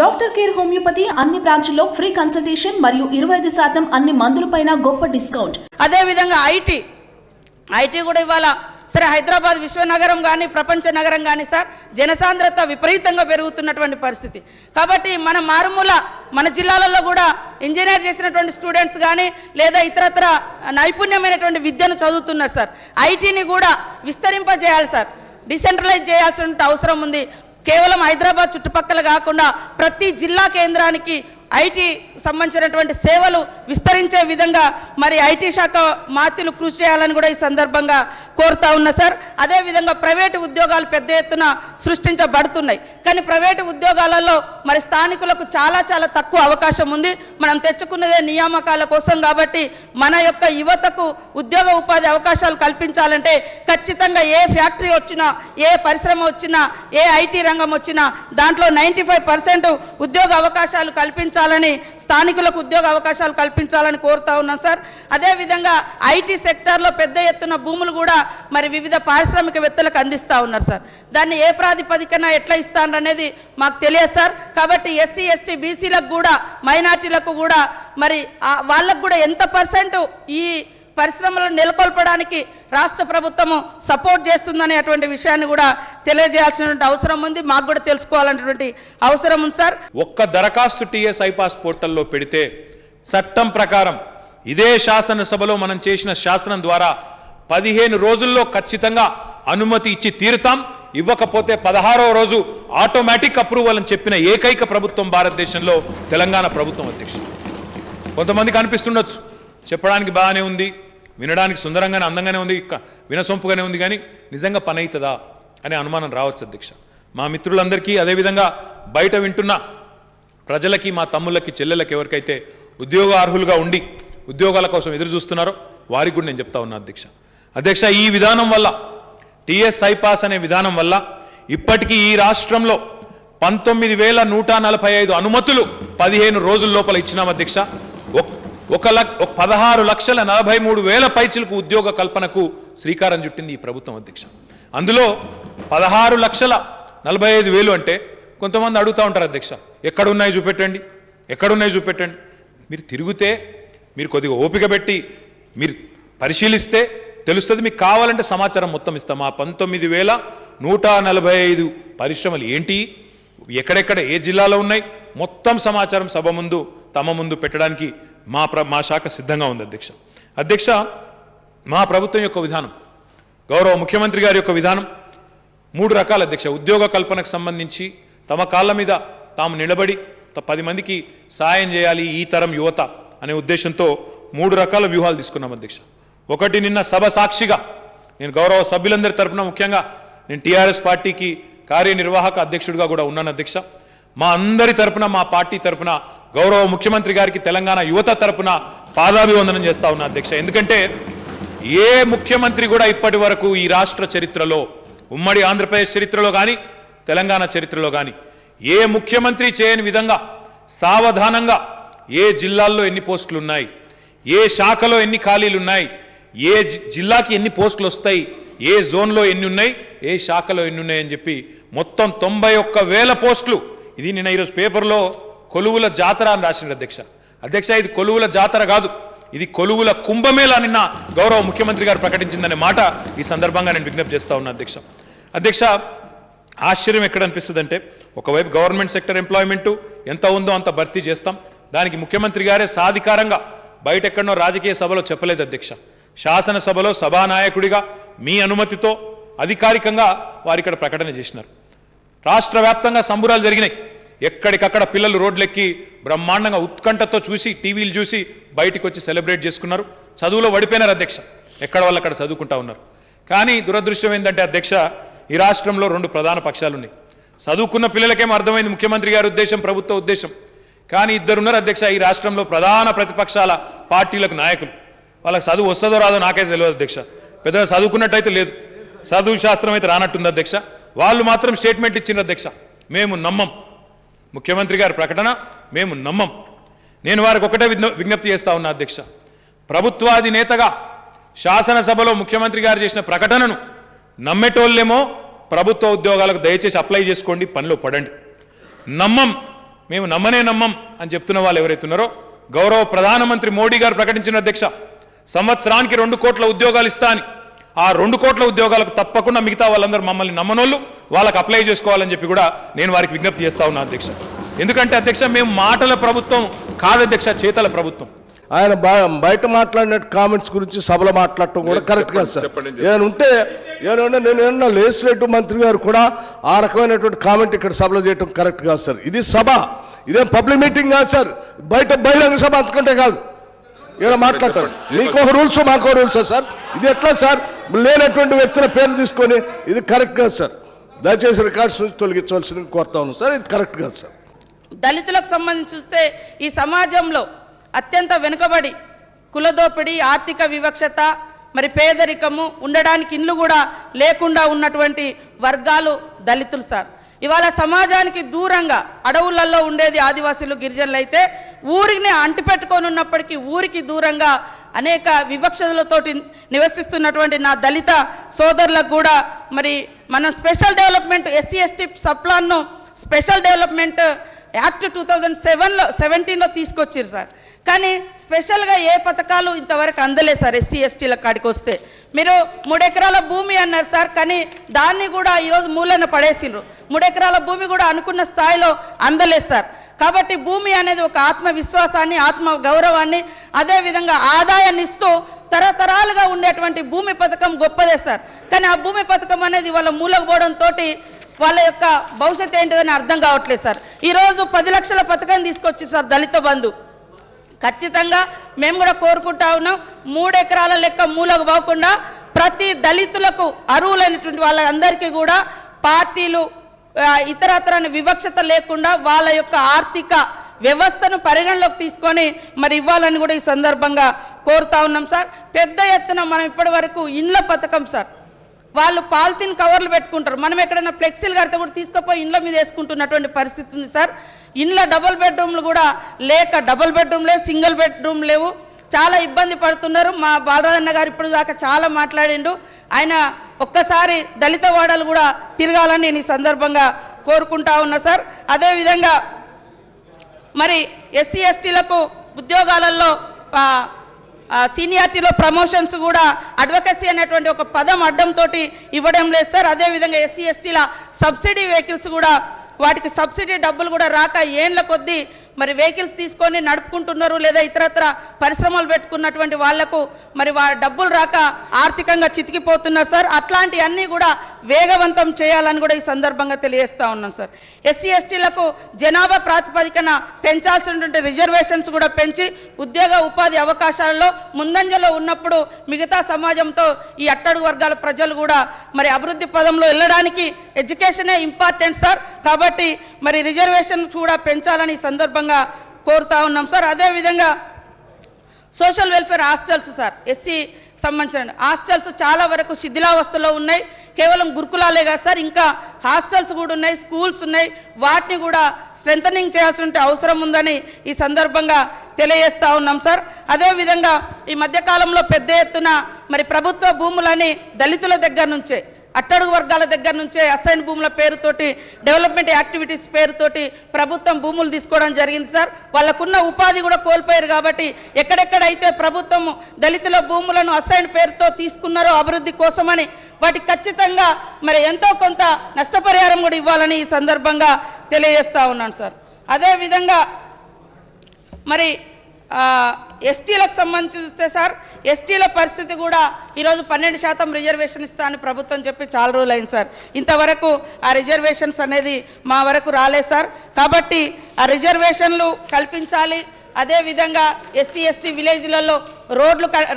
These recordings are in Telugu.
డాక్టర్ కేర్ హోమియోపతి అన్ని బ్రాంచ్ల్లో ఫ్రీ కన్సల్టేషన్ మరియు 25% అన్ని మందులపైన గొప్ప డిస్కౌంట్. అదే విధంగా ఐటీ కూడా ఇవాళ సరే హైదరాబాద్ విశ్వనగరం కానీ ప్రపంచ నగరం కానీ సార్ జనసాంద్రత విపరీతంగా పెరుగుతున్నటువంటి పరిస్థితి. కాబట్టి మన మారుమూల మన జిల్లాలలో కూడా ఇంజనీర్ చేసినటువంటి స్టూడెంట్స్ కానీ లేదా ఇతరత్ర నైపుణ్యమైనటువంటి విద్యను చదువుతున్నారు సార్. ఐటీని కూడా విస్తరింపజేయాలి సార్, డిసెంట్రలైజ్ చేయాల్సిన అవసరం ఉంది. కేవలం హైదరాబాద్ చుట్టుపక్కల కాకుండా ప్రతి జిల్లా కేంద్రానికి ఐటీ సంబంధించినటువంటి సేవలు విస్తరించే విధంగా మరి ఐటీ శాఖ మాత్యులు కృషి చేయాలని కూడా ఈ సందర్భంగా కోరుతా ఉన్నా సార్. అదేవిధంగా ప్రైవేటు ఉద్యోగాలు పెద్ద ఎత్తున సృష్టించబడుతున్నాయి, కానీ ప్రైవేటు ఉద్యోగాలలో మరి స్థానికులకు చాలా చాలా తక్కువ అవకాశం ఉంది. మనం తెచ్చుకున్నదే నియామకాల కోసం కాబట్టి మన యొక్క యువతకు ఉద్యోగ ఉపాధి అవకాశాలు కల్పించాలంటే ఖచ్చితంగా ఏ ఫ్యాక్టరీ వచ్చినా, ఏ పరిశ్రమ వచ్చినా, ఏ ఐటీ రంగం వచ్చినా దాంట్లో 95% ఉద్యోగ అవకాశాలు కల్పించాలని, స్థానికులకు ఉద్యోగ అవకాశాలు కల్పించాలని కోరుతా ఉన్నాం సార్. అదేవిధంగా ఐటీ సెక్టార్లో పెద్ద ఎత్తున భూములు కూడా మరి వివిధ పారిశ్రామికవేత్తలకు అందిస్తూ ఉన్నారు సార్. దాన్ని ఏ ప్రాతిపదికన ఎట్లా ఇస్తారనేది మాకు తెలియదు సార్. కాబట్టి ఎస్సీ ఎస్టీ బీసీలకు కూడా మైనార్టీలకు కూడా మరి వాళ్ళకు కూడా ఎంత % ఈ పరిశ్రమలను నెలకొల్పడానికి రాష్ట్ర ప్రభుత్వము సపోర్ట్ చేస్తుందనేటువంటి విషయాన్ని కూడా తెలియజేయాల్సినటువంటి అవసరం ఉంది. మాకు కూడా తెలుసుకోవాలనేటువంటి అవసరం ఉంది సార్. ఒక్క దరఖాస్తు టీఎస్ ఐపాస్ పోర్టల్లో పెడితే చట్టం ప్రకారం ఇదే శాసనసభలో మనం చేసిన శాసనం ద్వారా 15 రోజుల్లో ఖచ్చితంగా అనుమతి ఇచ్చి తీరుతాం. ఇవ్వకపోతే 16వ రోజు ఆటోమేటిక్ అప్రూవల్ అని చెప్పిన ఏకైక ప్రభుత్వం భారతదేశంలో తెలంగాణ ప్రభుత్వం. అధ్యక్షుడు, కొంతమందికి అనిపిస్తుండొచ్చు చెప్పడానికి బాగానే ఉంది, వినడానికి సుందరంగానే అందంగానే ఉంది, వినసొంపుగానే ఉంది, కానీ నిజంగా పని అవుతుందా అనే అనుమానం రావచ్చు. అధ్యక్ష, మా మిత్రులందరికీ అదేవిధంగా బయట వింటున్న ప్రజలకి, మా తమ్ముళ్ళకి, చెల్లెళ్ళకి ఎవరికైతే ఉద్యోగ అర్హులుగా ఉండి ఉద్యోగాల కోసం ఎదురు చూస్తున్నారో వారికి కూడా నేను చెప్తా ఉన్నా. అధ్యక్ష, ఈ విధానం వల్ల, టీఎస్ ఐపాస్ అనే విధానం వల్ల ఇప్పటికీ ఈ రాష్ట్రంలో 19,145 అనుమతులు 15 రోజుల లోపల ఇచ్చినాం. అధ్యక్ష, 16,43,000 పైచిలకు ఉద్యోగ కల్పనకు శ్రీకారం చుట్టింది ఈ ప్రభుత్వం. అధ్యక్ష, అందులో 16,45,000 అంటే కొంతమంది అడుగుతూ ఉంటారు, అధ్యక్ష ఎక్కడున్నాయి చూపెట్టండి, ఎక్కడున్నాయి చూపెట్టండి. మీరు తిరిగితే, మీరు కొద్దిగా ఓపిక పెట్టి మీరు పరిశీలిస్తే తెలుస్తుంది. మీకు కావాలంటే సమాచారం మొత్తం ఇస్తాం. ఆ 19,145 పరిశ్రమలు ఏంటి, ఎక్కడెక్కడ ఏ జిల్లాలో ఉన్నాయి, మొత్తం సమాచారం సభ ముందు తమ ముందు పెట్టడానికి మా శాఖ సిద్ధంగా ఉంది. అధ్యక్ష, మా ప్రభుత్వం యొక్క విధానం, గౌరవ ముఖ్యమంత్రి గారి యొక్క విధానం 3 రకాల. అధ్యక్ష, ఉద్యోగ కల్పనకు సంబంధించి తమ కాళ్ళ మీద తాము నిలబడి 10 మందికి సాయం చేయాలి ఈ తరం యువత అనే ఉద్దేశంతో 3 రకాల వ్యూహాలు తీసుకున్నాం. అధ్యక్ష, ఒకటి, నిన్న సభ సాక్షిగా నేను గౌరవ సభ్యులందరి తరఫున, ముఖ్యంగా నేను టీఆర్ఎస్ పార్టీకి కార్యనిర్వాహక అధ్యక్షుడిగా కూడా ఉన్నాను. అధ్యక్ష, మా అందరి తరఫున, మా పార్టీ తరఫున గౌరవ ముఖ్యమంత్రి గారికి తెలంగాణ యువత తరఫున పాదాభివందనం చేస్తా ఉన్నా. అధ్యక్ష, ఎందుకంటే ఏ ముఖ్యమంత్రి కూడా ఇప్పటి వరకు ఈ రాష్ట్ర చరిత్రలో, ఉమ్మడి ఆంధ్రప్రదేశ్ చరిత్రలో కానీ తెలంగాణ చరిత్రలో కానీ ఏ ముఖ్యమంత్రి చేయని విధంగా సావధానంగా ఏ జిల్లాల్లో ఎన్ని పోస్టులు ఉన్నాయి, ఏ శాఖలో ఎన్ని ఖాళీలు ఉన్నాయి, ఏ జిల్లాకి ఎన్ని పోస్టులు వస్తాయి, ఏ జోన్లో ఎన్ని ఉన్నాయి, ఏ శాఖలో ఎన్ని ఉన్నాయని చెప్పి మొత్తం 91,000 పోస్టులు. ఇది నిన్న ఈరోజు పేపర్లో కొలువుల జాతర అని రాసింది. అధ్యక్ష, ఇది కొలువుల జాతర కాదు, ఇది కొలువుల కుంభమేళా నిన్న గౌరవ ముఖ్యమంత్రి గారు ప్రకటించిందనే మాట ఈ సందర్భంగా నేను విజ్ఞప్తి చేస్తా ఉన్నా. అధ్యక్ష, ఆశ్చర్యం ఎక్కడ అనిపిస్తుంది అంటే, ఒకవైపు గవర్నమెంట్ సెక్టర్ ఎంప్లాయ్మెంట్ ఎంత ఉందో అంత భర్తీ చేస్తాం, దానికి ముఖ్యమంత్రి గారే సాధికారంగా బయట ఎక్కడనో రాజకీయ సభలో చెప్పలేదు. అధ్యక్ష, శాసనసభలో సభానాయకుడిగా మీ అనుమతితో అధికారికంగా వారు ఇక్కడ ప్రకటన చేసినారు. రాష్ట్ర వ్యాప్తంగా సంబురాలు జరిగినాయి. ఎక్కడికక్కడ పిల్లలు రోడ్లెక్కి బ్రహ్మాండంగా ఉత్కంఠతో చూసి, టీవీలు చూసి బయటికి వచ్చి సెలబ్రేట్ చేసుకున్నారు. చదువులో పడిపోయినారు. అధ్యక్ష, ఎక్కడ వాళ్ళు అక్కడ చదువుకుంటా ఉన్నారు. కానీ దురదృష్టం ఏంటంటే అధ్యక్ష, ఈ రాష్ట్రంలో 2 ప్రధాన పక్షాలు ఉన్నాయి. చదువుకున్న పిల్లలకేమో అర్థమైంది ముఖ్యమంత్రి గారి ఉద్దేశం, ప్రభుత్వ ఉద్దేశం. కానీ 2 ఉన్నారు. అధ్యక్ష, ఈ రాష్ట్రంలో ప్రధాన ప్రతిపక్షాల పార్టీలకు నాయకులు. వాళ్ళకి చదువు వస్తుందో రాదో నాకైతే తెలియదు. అధ్యక్ష, పెద్దగా చదువుకున్నట్టయితే లేదు, చదువు శాస్త్రం అయితే రానట్టుంది. అధ్యక్ష, వాళ్ళు మాత్రం స్టేట్మెంట్ ఇచ్చిండ్రు. అధ్యక్ష, మేము నమ్మం, ముఖ్యమంత్రి గారి ప్రకటన మేము నమ్మం. నేను వారికి ఒకటే విజ్ఞప్తి చేస్తా ఉన్నా. అధ్యక్ష, ప్రభుత్వాధినేతగా శాసనసభలో ముఖ్యమంత్రి గారు చేసిన ప్రకటనను నమ్మేటోళ్ళేమో ప్రభుత్వ ఉద్యోగాలకు దయచేసి అప్లై చేసుకోండి, పనిలో పడండి. నమ్మం మేము నమ్మనే నమ్మం అని చెప్తున్న వాళ్ళు ఎవరైతే ఉన్నారో గౌరవ ప్రధానమంత్రి మోడీ గారు ప్రకటించిన అధ్యక్ష సంవత్సరానికి 2 కోట్ల ఉద్యోగాలు ఇస్తా అని ఆ 2 కోట్ల ఉద్యోగాలకు తప్పకుండా మిగతా వాళ్ళందరూ మమ్మల్ని నమ్మనోళ్ళు వాళ్ళకి అప్లై చేసుకోవాలని చెప్పి కూడా నేను వారికి విజ్ఞప్తి చేస్తా ఉన్నా అధ్యక్ష. ఎందుకంటే అధ్యక్ష మేము మాటల ప్రభుత్వం కాదు అధ్యక్ష, చేతల ప్రభుత్వం. ఆయన బయట మాట్లాడిన కామెంట్స్ గురించి సభలో మాట్లాడటం కూడా కరెక్ట్ కాదు సార్. ఏమంటే నేను ఏమన్నా లెజిస్లేటివ్ మంత్రి గారు కూడా ఆ రకమైనటువంటి కామెంట్ ఇక్కడ సభలో చేయడం కరెక్ట్ కాదు సార్. ఇది సభ, ఇదేం పబ్లిక్ మీటింగ్ కాదు సార్. బహిరంగ సభ అంతకంటే కాదు ఇలా మాట్లాడతారు. మీకు ఒక రూల్స్ మాకు రూల్సా సార్? ఇది ఎట్లా సార్? లేనటువంటి వ్యక్తుల పేర్లు తీసుకొని ఇది కరెక్ట్ కాదు సార్. దయచేసి రికార్డ్స్ నుంచి తొలగించవలసింది కోరుతా ఉన్నాను సార్. ఇది కరెక్ట్ కాదు సార్. దళితులకు సంబంధించి చూస్తే ఈ సమాజంలో అత్యంత వెనుకబడి కులదోపిడి, ఆర్థిక వివక్షత, మరి పేదరికము, ఉండడానికి ఇల్లు కూడా లేకుండా ఉన్నటువంటి వర్గాలు దళితులు సార్. ఇవాళ సమాజానికి దూరంగా అడవులలో ఉండేది ఆదివాసీలు, గిరిజనులు అయితే ఊరిని అంటిపెట్టుకొని ఉన్నప్పటికీ ఊరికి దూరంగా అనేక వివక్షతలతోటి నివసిస్తున్నటువంటి నా దళిత సోదరులకు కూడా మరి మనం స్పెషల్ డెవలప్మెంట్ ఎస్సీ ఎస్టీ సప్లాన్ను స్పెషల్ డెవలప్మెంట్ యాక్ట్ 2017లో తీసుకొచ్చారు సార్. కానీ స్పెషల్గా ఏ పథకాలు ఇంతవరకు అందలేదు సార్. ఎస్సీ ఎస్టీల కాడికి వస్తే మీరు 3 ఎకరాల భూమి అన్నారు సార్, కానీ దాన్ని కూడా ఈరోజు మూలన పడేసిండ్రు. 3 ఎకరాల భూమి కూడా అనుకున్న స్థాయిలో అందలేదు సార్. కాబట్టి భూమి అనేది ఒక ఆత్మవిశ్వాసాన్ని, ఆత్మ గౌరవాన్ని, అదేవిధంగా ఆదాయాన్ని ఇస్తూ తరతరాలుగా ఉండేటువంటి భూమి పథకం గొప్పదే సార్. కానీ ఆ భూమి పథకం అనేది వాళ్ళ మూలకు పోవడంతో వాళ్ళ యొక్క భవిష్యత్తు ఏంటిదని అర్థం కావట్లేదు సార్. ఈరోజు 10 లక్షల పథకం తీసుకొచ్చి సార్ దళిత బంధు. ఖచ్చితంగా మేము కూడా కోరుకుంటా ఉన్నాం, 3 ఎకరాల లెక్క మూలకు పోకుండా ప్రతి దళితులకు అర్హులైనటువంటి వాళ్ళందరికీ కూడా పార్టీలు ఇతరత్రాన్ని వివక్షత లేకుండా వాళ్ళ యొక్క ఆర్థిక వ్యవస్థను పరిగణలోకి తీసుకొని మరి ఇవ్వాలని కూడా ఈ సందర్భంగా కోరుతా ఉన్నాం సార్. పెద్ద ఎత్తున మనం ఇప్పటి వరకు ఇండ్ల పథకం సార్, వాళ్ళు పాలిథిన్ కవర్లు పెట్టుకుంటారు, మనం ఎక్కడైనా ఫ్లెక్సీలు కడితే కూడా తీసుకుపోయి ఇండ్ల మీద వేసుకుంటున్నటువంటి పరిస్థితి ఉంది సార్. ఇండ్ల డబుల్ బెడ్రూమ్లు కూడా లేక, డబుల్ బెడ్రూమ్ లేవు, సింగిల్ బెడ్రూమ్ లేవు, చాలా ఇబ్బంది పడుతున్నారు. మా బాలరాజన్న గారు ఇప్పుడు దాకా చాలా మాట్లాడిండు. ఆయన ఒక్కసారి దళిత వాడలు కూడా తిరగాలని నేను ఈ సందర్భంగా కోరుకుంటా ఉన్నా సార్. అదేవిధంగా మరి ఎస్సీ ఎస్టీలకు ఉద్యోగాలలో సీనియారిటీలో ప్రమోషన్స్ కూడా అడ్వకసీ అనేటువంటి ఒక పదం అడ్డంతో ఇవ్వడం లేదు సార్. అదేవిధంగా ఎస్సీ ఎస్టీల సబ్సిడీ వెహికల్స్ కూడా వాటికి సబ్సిడీ డబ్బులు కూడా రాక ఏండ్ల కొద్దీ మరి వెహికల్స్ తీసుకొని నడుపుకుంటున్నారు, లేదా ఇతరత్ర పరిశ్రమలు పెట్టుకున్నటువంటి వాళ్లకు మరి డబ్బులు రాక ఆర్థికంగా చితికిపోతున్నారు సార్. అట్లాంటివన్నీ కూడా వేగవంతం చేయాలని కూడా ఈ సందర్భంగా తెలియజేస్తా ఉన్నాం సార్. ఎస్సీ ఎస్టీలకు జనాభా ప్రాతిపదికన పెంచాల్సినటువంటి రిజర్వేషన్స్ కూడా పెంచి ఉద్యోగ ఉపాధి అవకాశాలలో ముందంజలో ఉన్నప్పుడు మిగతా సమాజంతో ఈ అట్టడుగు వర్గాల ప్రజలు కూడా మరి అభివృద్ధి పదంలో వెళ్ళడానికి ఎడ్యుకేషనే ఇంపార్టెంట్ సార్. కాబట్టి మరి రిజర్వేషన్ కూడా పెంచాలని ఈ సందర్భంగా కోరుతా ఉన్నాం సార్. అదేవిధంగా social welfare hostels sir, SC సంబంధించిన హాస్టల్స్ చాలా వరకు శిథిలావస్థలో ఉన్నాయి. కేవలం గురుకులాలే కాదు సార్, ఇంకా హాస్టల్స్ కూడా ఉన్నాయి, స్కూల్స్ ఉన్నాయి. వాటిని కూడా స్ట్రెంథనింగ్ చేయాల్సిన అవసరం ఉందని ఈ సందర్భంగా తెలియజేస్తా ఉన్నాం సార్. అదేవిధంగా ఈ మధ్యకాలంలో పెద్ద ఎత్తున మరి ప్రభుత్వ భూములని దళితుల దగ్గర నుంచే, అట్టడుగు వర్గాల దగ్గర నుంచే అసైన్ భూముల పేరుతోటి, డెవలప్మెంట్ యాక్టివిటీస్ పేరుతోటి ప్రభుత్వం భూములు తీసుకోవడం జరిగింది సార్. వాళ్ళకున్న ఉపాధి కూడా కోల్పోయారు. కాబట్టి ఎక్కడెక్కడైతే ప్రభుత్వం దళితుల భూములను అసైన్ పేరుతో తీసుకున్నారో అభివృద్ధి కోసమని వాటికి ఖచ్చితంగా మరి ఎంతో కొంత నష్టపరిహారం కూడా ఇవ్వాలని ఈ సందర్భంగా తెలియజేస్తా ఉన్నాను సార్. అదేవిధంగా మరి ఎస్టీలకు సంబంధించి చూస్తే సార్, ఎస్టీల పరిస్థితి కూడా ఈరోజు 12% రిజర్వేషన్ ఇస్తా అని ప్రభుత్వం చెప్పి చాలా రోజులు అయింది సార్. ఇంతవరకు ఆ రిజర్వేషన్స్ అనేది మా వరకు రాలేదు సార్. కాబట్టి ఆ రిజర్వేషన్లు కల్పించాలి. అదేవిధంగా ఎస్సీ ఎస్టీ విలేజ్లలో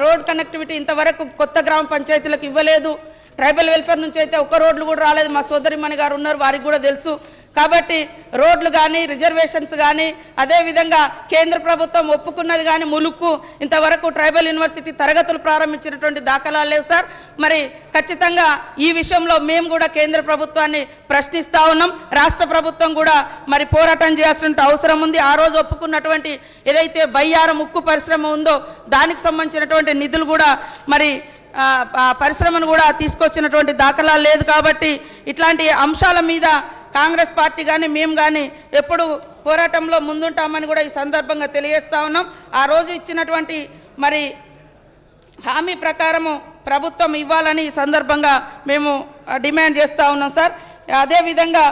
రోడ్ కనెక్టివిటీ ఇంతవరకు కొత్త గ్రామ పంచాయతీలకు ఇవ్వలేదు. ట్రైబల్ వెల్ఫేర్ నుంచి అయితే ఒక్క రోడ్లు కూడా రాలేదు. మా సోదరిమణి గారు ఉన్నారు, వారికి కూడా తెలుసు. కాబట్టి రోడ్లు కానీ, రిజర్వేషన్స్ కానీ, అదేవిధంగా కేంద్ర ప్రభుత్వం ఒప్పుకున్నది కానీ ములుక్కు ఇంతవరకు ట్రైబల్ యూనివర్సిటీ తరగతులు ప్రారంభించినటువంటి దాఖలాలు లేవు సార్. మరి ఖచ్చితంగా ఈ విషయంలో మేము కూడా కేంద్ర ప్రభుత్వాన్ని ప్రశ్నిస్తా ఉన్నాం. రాష్ట్ర ప్రభుత్వం కూడా మరి పోరాటం చేయాల్సిన అవసరం ఉంది. ఆ రోజు ఒప్పుకున్నటువంటి ఏదైతే బయ్యారం ఉక్కు పరిశ్రమ ఉందో దానికి సంబంధించినటువంటి నిధులు కూడా మరి పరిశ్రమను కూడా తీసుకొచ్చినటువంటి దాఖలాలు లేదు. కాబట్టి ఇట్లాంటి అంశాల మీద కాంగ్రెస్ పార్టీ కానీ మేము కానీ ఎప్పుడు పోరాటంలో ముందుంటామని కూడా ఈ సందర్భంగా తెలియజేస్తా ఉన్నాం. ఆ రోజు ఇచ్చినటువంటి మరి హామీ ప్రకారము ప్రభుత్వం ఇవ్వాలని ఈ సందర్భంగా మేము డిమాండ్ చేస్తూ ఉన్నాం సార్. అదేవిధంగా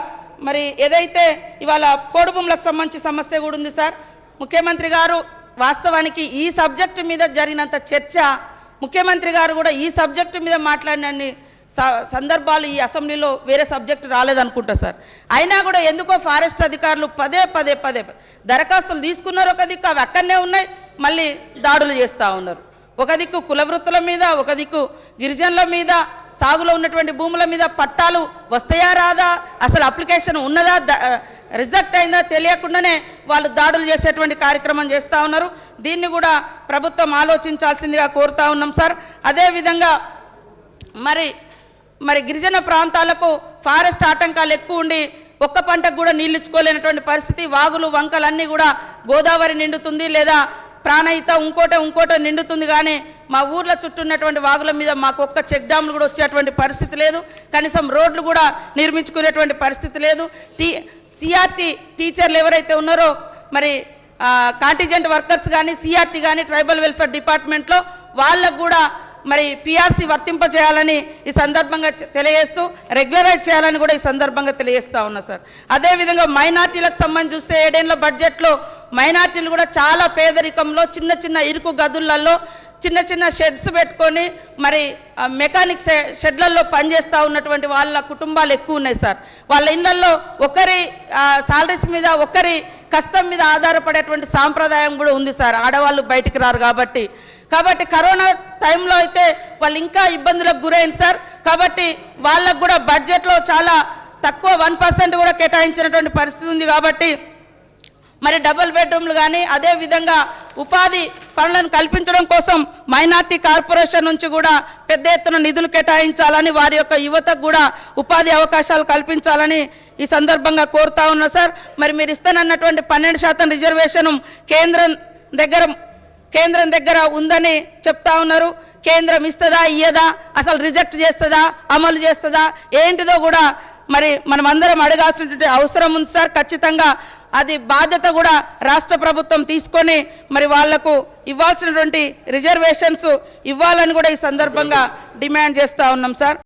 మరి ఏదైతే ఇవాళ పోడు భూములకు సంబంధించి సమస్య కూడా ఉంది సార్. ముఖ్యమంత్రి గారు వాస్తవానికి ఈ సబ్జెక్టు మీద జరిగినంత చర్చ, ముఖ్యమంత్రి గారు కూడా ఈ సబ్జెక్టు మీద మాట్లాడినన్ని సందర్భాలు ఈ అసెంబ్లీలో వేరే సబ్జెక్టు రాలేదనుకుంటా సార్. అయినా కూడా ఎందుకో ఫారెస్ట్ అధికారులు పదే దరఖాస్తులు తీసుకున్నారు. ఒక దిక్కు అవి అక్కడనే ఉన్నాయి, మళ్ళీ దాడులు చేస్తూ ఉన్నారు. ఒక దిక్కు కుల వృత్తుల మీద, ఒక దిక్కు గిరిజనుల మీద, సాగులో ఉన్నటువంటి భూముల మీద పట్టాలు వస్తాయా రాదా, అసలు అప్లికేషన్ ఉన్నదా, రిజెక్ట్ అయిందా తెలియకుండానే వాళ్ళు దాడులు చేసేటువంటి కార్యక్రమం చేస్తూ ఉన్నారు. దీన్ని కూడా ప్రభుత్వం ఆలోచించాల్సిందిగా కోరుతా ఉన్నాం సార్. అదేవిధంగా మరి గిరిజన ప్రాంతాలకు ఫారెస్ట్ ఆటంకాలు ఎక్కువ ఉండి ఒక్క పంటకు కూడా నీళ్ళు ఇచ్చుకోలేనటువంటి పరిస్థితి. వాగులు వంకలన్నీ కూడా గోదావరి నిండుతుంది, లేదా ప్రాణహిత ఇంకోటో నిండుతుంది. కానీ మా ఊర్ల చుట్టూ ఉన్నటువంటి వాగుల మీద మాకు ఒక్క చెక్ డ్యామ్లు కూడా వచ్చేటువంటి పరిస్థితి లేదు. కనీసం రోడ్లు కూడా నిర్మించుకునేటువంటి పరిస్థితి లేదు. సిఆర్టీ టీచర్లు ఎవరైతే ఉన్నారో మరి కాంటిజెంట్ వర్కర్స్ కానీ, సిఆర్టీ కానీ, ట్రైబల్ వెల్ఫేర్ డిపార్ట్మెంట్లో వాళ్ళకు కూడా మరి పిఆర్సీ వర్తింపజేయాలని ఈ సందర్భంగా తెలియజేస్తూ, రెగ్యులరైజ్ చేయాలని కూడా ఈ సందర్భంగా తెలియజేస్తా ఉన్నా సార్. అదేవిధంగా మైనార్టీలకు సంబంధించి చూస్తే 7 ఏళ్ల బడ్జెట్లో మైనార్టీలు కూడా చాలా పేదరికంలో చిన్న ఇరుకు గదులలో చిన్న షెడ్స్ పెట్టుకొని మరి మెకానిక్ షెడ్లలో పనిచేస్తూ ఉన్నటువంటి వాళ్ళ కుటుంబాలు ఎక్కువ ఉన్నాయి సార్. వాళ్ళ ఇళ్లలో ఒకరి సాలరీస్ మీద, ఒకరి కష్టం మీద ఆధారపడేటువంటి సాంప్రదాయం కూడా ఉంది సార్. ఆడవాళ్ళు బయటికి రారు కాబట్టి కరోనా టైంలో అయితే వాళ్ళు ఇంకా ఇబ్బందులకు గురైంది సార్. కాబట్టి వాళ్ళకు కూడా బడ్జెట్లో చాలా తక్కువ 1% కూడా కేటాయించినటువంటి పరిస్థితి ఉంది. కాబట్టి మరి డబుల్ బెడ్రూమ్లు కానీ, అదేవిధంగా ఉపాధి పనులను కల్పించడం కోసం మైనార్టీ కార్పొరేషన్ నుంచి కూడా పెద్ద ఎత్తున నిధులు కేటాయించాలని, వారి యొక్క యువతకు కూడా ఉపాధి అవకాశాలు కల్పించాలని ఈ సందర్భంగా కోరుతా ఉన్నా సార్. మరి మీరు ఇస్తానన్నటువంటి 12% రిజర్వేషన్ కేంద్రం దగ్గర ఉందని చెప్తా ఉన్నారు. కేంద్రం ఇస్తుందా ఇయ్యదా, అసలు రిజెక్ట్ చేస్తుందా, అమలు చేస్తుందా ఏంటిదో కూడా మరి మనం అందరం అడగాల్సినటువంటి అవసరం ఉంది సార్. ఖచ్చితంగా అది బాధ్యత కూడా రాష్ట్ర ప్రభుత్వం తీసుకొని మరి వాళ్లకు ఇవ్వాల్సినటువంటి రిజర్వేషన్స్ ఇవ్వాలని కూడా ఈ సందర్భంగా డిమాండ్ చేస్తా ఉన్నాం సార్.